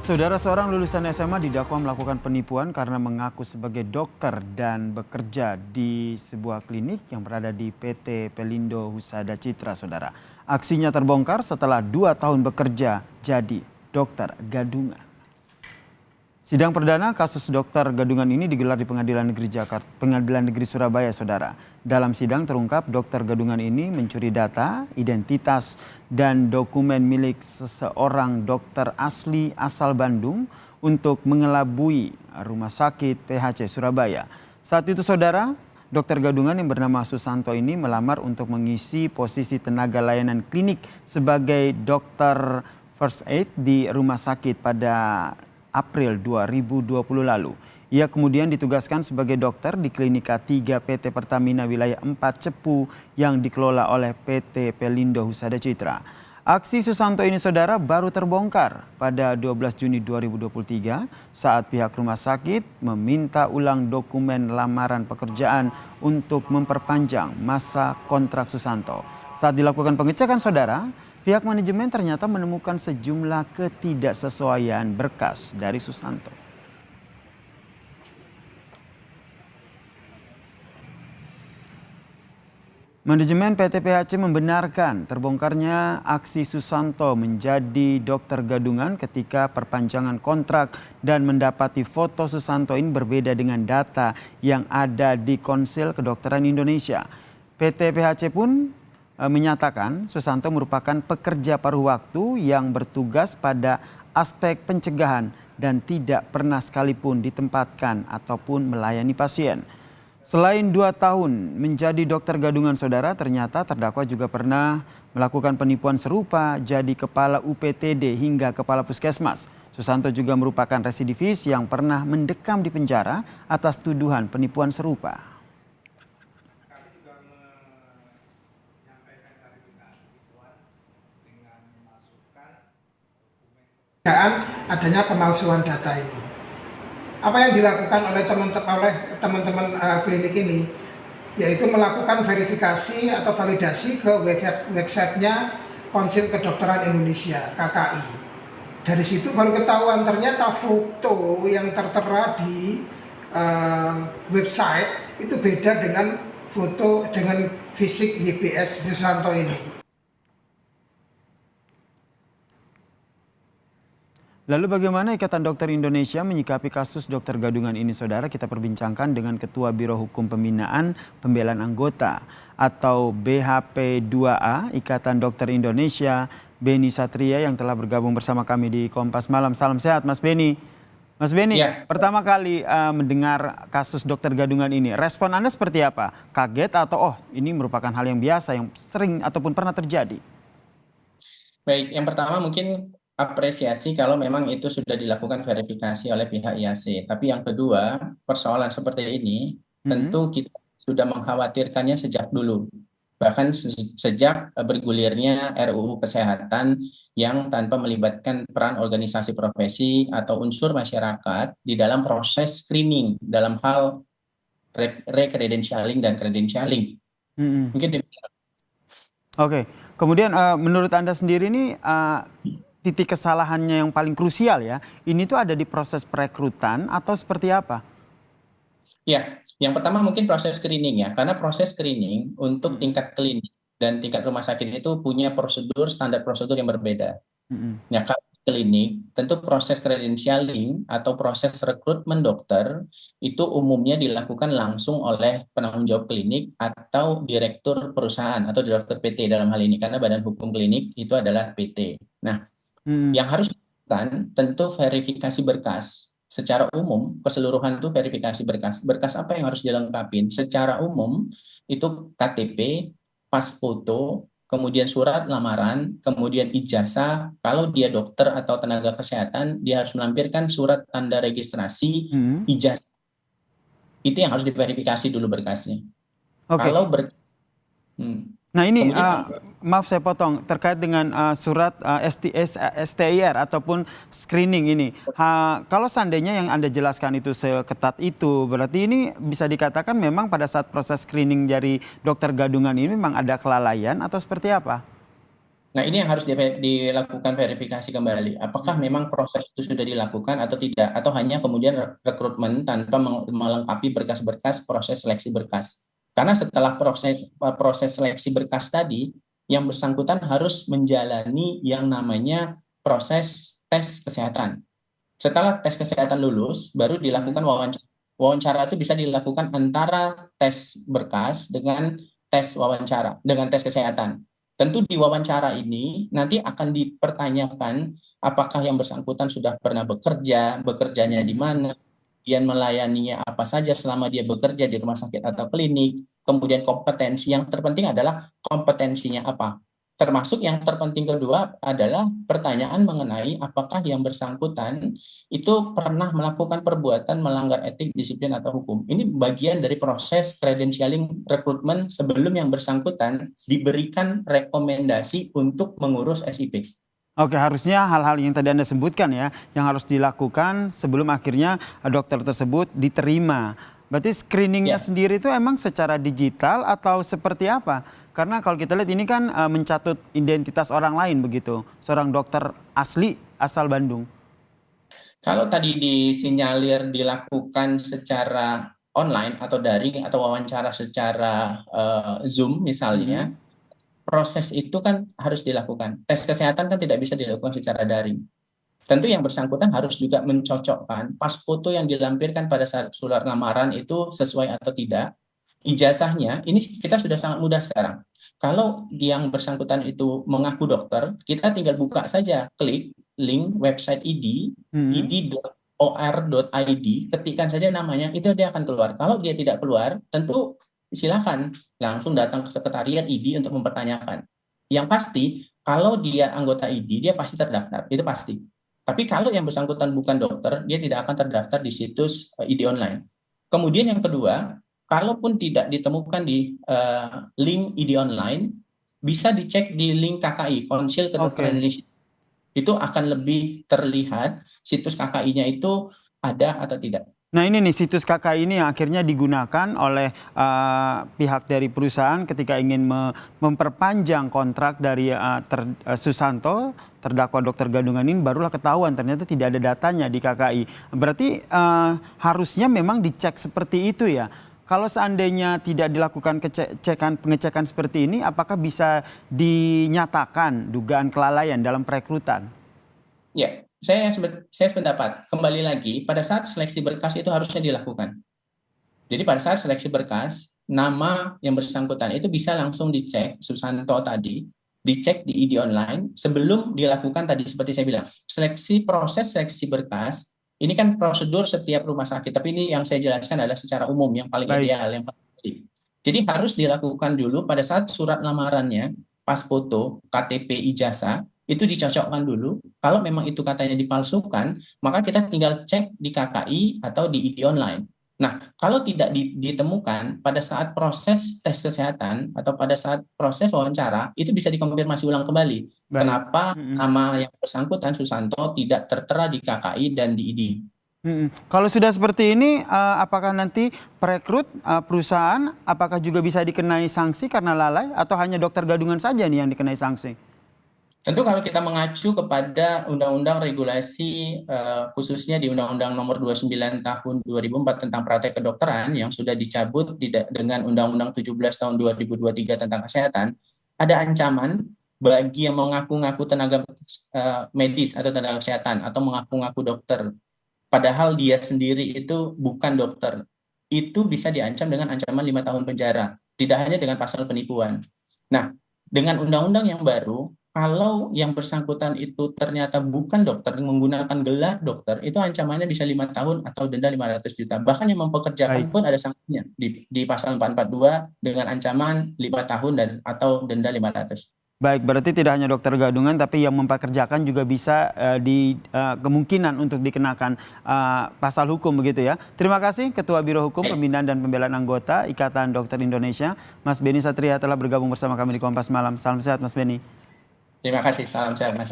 Saudara, seorang lulusan SMA didakwa melakukan penipuan karena mengaku sebagai dokter dan bekerja di sebuah klinik yang berada di PT Pelindo Husada Citra, saudara. Aksinya terbongkar setelah 2 tahun bekerja jadi dokter gadungan. Sidang perdana kasus dokter gadungan ini digelar di Pengadilan Negeri Surabaya, saudara. Dalam sidang terungkap dokter gadungan ini mencuri data, identitas, dan dokumen milik seseorang dokter asli asal Bandung untuk mengelabui rumah sakit PHC Surabaya. Saat itu, saudara, dokter gadungan yang bernama Susanto ini melamar untuk mengisi posisi tenaga layanan klinik sebagai dokter first aid di rumah sakit pada April 2020 lalu. Ia kemudian ditugaskan sebagai dokter di Klinika 3 PT Pertamina Wilayah 4 Cepu yang dikelola oleh PT Pelindo Husada Citra. Aksi Susanto ini, saudara, baru terbongkar pada 12 Juni 2023 saat pihak rumah sakit meminta ulang dokumen lamaran pekerjaan untuk memperpanjang masa kontrak Susanto. Saat dilakukan pengecekan, saudara, pihak manajemen ternyata menemukan sejumlah ketidaksesuaian berkas dari Susanto. Manajemen PT PHC membenarkan terbongkarnya aksi Susanto menjadi dokter gadungan ketika perpanjangan kontrak dan mendapati foto Susanto ini berbeda dengan data yang ada di Konsil Kedokteran Indonesia. PT PHC pun menyatakan Susanto merupakan pekerja paruh waktu yang bertugas pada aspek pencegahan dan tidak pernah sekalipun ditempatkan ataupun melayani pasien. Selain 2 tahun menjadi dokter gadungan, saudara, ternyata terdakwa juga pernah melakukan penipuan serupa jadi kepala UPTD hingga kepala puskesmas. Susanto juga merupakan residivis yang pernah mendekam di penjara atas tuduhan penipuan serupa. Adanya pemalsuan data ini. Apa yang dilakukan oleh teman-teman klinik ini, yaitu melakukan verifikasi atau validasi ke websitenya Konsil Kedokteran Indonesia (KKI). Dari situ baru ketahuan ternyata foto yang tertera di website itu beda dengan foto dengan fisik YBS Susanto ini. Lalu bagaimana Ikatan Dokter Indonesia menyikapi kasus dokter gadungan ini, saudara? Kita perbincangkan dengan Ketua Biro Hukum Pembinaan Pembelaan Anggota atau BHP2A Ikatan Dokter Indonesia, Beni Satria, yang telah bergabung bersama kami di Kompas Malam. Salam sehat, Mas Beni. Mas Beni, ya. Pertama kali mendengar kasus dokter gadungan ini, respon Anda seperti apa? Kaget atau ini merupakan hal yang biasa yang sering ataupun pernah terjadi? Baik, yang pertama mungkin apresiasi kalau memang itu sudah dilakukan verifikasi oleh pihak IAC. Tapi yang kedua, persoalan seperti ini tentu kita sudah mengkhawatirkannya sejak dulu. Bahkan sejak bergulirnya RUU Kesehatan yang tanpa melibatkan peran organisasi profesi atau unsur masyarakat di dalam proses screening dalam hal re-credentialing dan credentialing. Mungkin demikian. Oke, kemudian menurut Anda sendiri ini titik kesalahannya yang paling krusial ya, ini tuh ada di proses perekrutan atau seperti apa? Ya, yang pertama mungkin proses screening ya, karena proses screening untuk tingkat klinik dan tingkat rumah sakit itu punya prosedur, standar prosedur yang berbeda. Nah, kalau klinik, tentu proses credentialing atau proses rekrutmen dokter itu umumnya dilakukan langsung oleh penanggung jawab klinik atau direktur perusahaan atau direktur PT dalam hal ini, karena badan hukum klinik itu adalah PT. Nah, yang harus dilakukan tentu verifikasi berkas. Secara umum, keseluruhan itu verifikasi berkas. Berkas apa yang harus dilengkapi? Secara umum, itu KTP, pas foto, kemudian surat lamaran, kemudian ijazah. Kalau dia dokter atau tenaga kesehatan, dia harus melampirkan surat tanda registrasi, ijazah. Itu yang harus diverifikasi dulu berkasnya. Kalau berkas... Nah ini, maaf saya potong, terkait dengan surat STIR ataupun screening ini. Kalau seandainya yang Anda jelaskan itu seketat itu, berarti ini bisa dikatakan memang pada saat proses screening dari dokter gadungan ini memang ada kelalaian atau seperti apa? Nah, ini yang harus dilakukan verifikasi kembali. Apakah memang proses itu sudah dilakukan atau tidak, atau hanya kemudian rekrutmen tanpa melengkapi berkas-berkas proses seleksi berkas. Karena setelah proses seleksi berkas tadi, yang bersangkutan harus menjalani yang namanya proses tes kesehatan. Setelah tes kesehatan lulus, baru dilakukan wawancara. Wawancara itu bisa dilakukan antara tes berkas dengan tes wawancara, dengan tes kesehatan. Tentu di wawancara ini nanti akan dipertanyakan apakah yang bersangkutan sudah pernah bekerja, bekerjanya di mana, kemudian melayaninya apa saja selama dia bekerja di rumah sakit atau klinik, kemudian kompetensi yang terpenting adalah kompetensinya apa. Termasuk yang terpenting kedua adalah pertanyaan mengenai apakah yang bersangkutan itu pernah melakukan perbuatan melanggar etik, disiplin, atau hukum. Ini bagian dari proses credentialing rekrutmen sebelum yang bersangkutan diberikan rekomendasi untuk mengurus SIP. Oke, harusnya hal-hal yang tadi Anda sebutkan ya, yang harus dilakukan sebelum akhirnya dokter tersebut diterima. Berarti screeningnya Ya. sendiri itu emang secara digital atau seperti apa? Karena kalau kita lihat ini kan mencatut identitas orang lain begitu, seorang dokter asli asal Bandung. Kalau tadi disinyalir dilakukan secara online atau daring atau wawancara secara Zoom misalnya, Mm-mm. proses itu kan harus dilakukan. Tes kesehatan kan tidak bisa dilakukan secara daring. Tentu yang bersangkutan harus juga mencocokkan pas foto yang dilampirkan pada saat surat lamaran itu sesuai atau tidak. Ijazahnya, ini kita sudah sangat mudah sekarang. Kalau yang bersangkutan itu mengaku dokter, kita tinggal buka saja, klik link website ID, Mm-mm. id.or.id, ketikkan saja namanya, itu dia akan keluar. Kalau dia tidak keluar, tentu silakan langsung datang ke sekretariat ID untuk mempertanyakan. Yang pasti, kalau dia anggota ID, dia pasti terdaftar, itu pasti. Tapi kalau yang bersangkutan bukan dokter, dia tidak akan terdaftar di situs ID online. Kemudian yang kedua, kalaupun tidak ditemukan di link ID online, bisa dicek di link KKI, Konsil Kedokteran Oke. Indonesia. Itu akan lebih terlihat situs KKI-nya itu ada atau tidak. Nah ini nih situs KKI ini yang akhirnya digunakan oleh pihak dari perusahaan ketika ingin memperpanjang kontrak dari Susanto, terdakwa dokter Gadungan ini, barulah ketahuan ternyata tidak ada datanya di KKI. Berarti harusnya memang dicek seperti itu ya. Kalau seandainya tidak dilakukan pengecekan seperti ini, apakah bisa dinyatakan dugaan kelalaian dalam perekrutan? Ya, saya sependapat. Kembali lagi, pada saat seleksi berkas itu harusnya dilakukan. Jadi pada saat seleksi berkas, nama yang bersangkutan itu bisa langsung dicek, Susanto tadi, dicek di ID online sebelum dilakukan tadi seperti saya bilang. Proses seleksi berkas, ini kan prosedur setiap rumah sakit, tapi ini yang saya jelaskan adalah secara umum, yang paling Baik. ideal, yang paling baik. Jadi harus dilakukan dulu pada saat surat lamarannya, pas foto, KTP, ijazah, itu dicocokkan dulu. Kalau memang itu katanya dipalsukan, maka kita tinggal cek di KKI atau di ID online. Nah, kalau tidak ditemukan pada saat proses tes kesehatan atau pada saat proses wawancara, itu bisa dikonfirmasi ulang kembali. Baik. Kenapa Mm-mm. nama yang bersangkutan Susanto tidak tertera di KKI dan di ID? Kalau sudah seperti ini, apakah nanti perekrut perusahaan, apakah juga bisa dikenai sanksi karena lalai atau hanya dokter gadungan saja nih yang dikenai sanksi? Tentu kalau kita mengacu kepada undang-undang regulasi khususnya di Undang-Undang Nomor 29 Tahun 2004 tentang praktek kedokteran yang sudah dicabut dengan Undang-Undang 17 Tahun 2023 tentang kesehatan, ada ancaman bagi yang mengaku-ngaku tenaga medis atau tenaga kesehatan atau mengaku-ngaku dokter, padahal dia sendiri itu bukan dokter. Itu bisa diancam dengan ancaman 5 tahun penjara, tidak hanya dengan pasal penipuan. Nah, dengan undang-undang yang baru, kalau yang bersangkutan itu ternyata bukan dokter, menggunakan gelar dokter, itu ancamannya bisa 5 tahun atau denda 500 juta. Bahkan yang mempekerjakan Baik. pun ada sanksinya di pasal 442 dengan ancaman 5 tahun dan atau denda 500. Baik, berarti tidak hanya dokter gadungan, tapi yang mempekerjakan juga bisa kemungkinan untuk dikenakan pasal hukum begitu ya. Terima kasih Ketua Biro Hukum Baik. Pembinaan dan Pembelaan Anggota Ikatan Dokter Indonesia, Mas Beni Satria telah bergabung bersama kami di Kompas Malam. Salam sehat Mas Beni. Terima kasih. Salam sehat, Mas.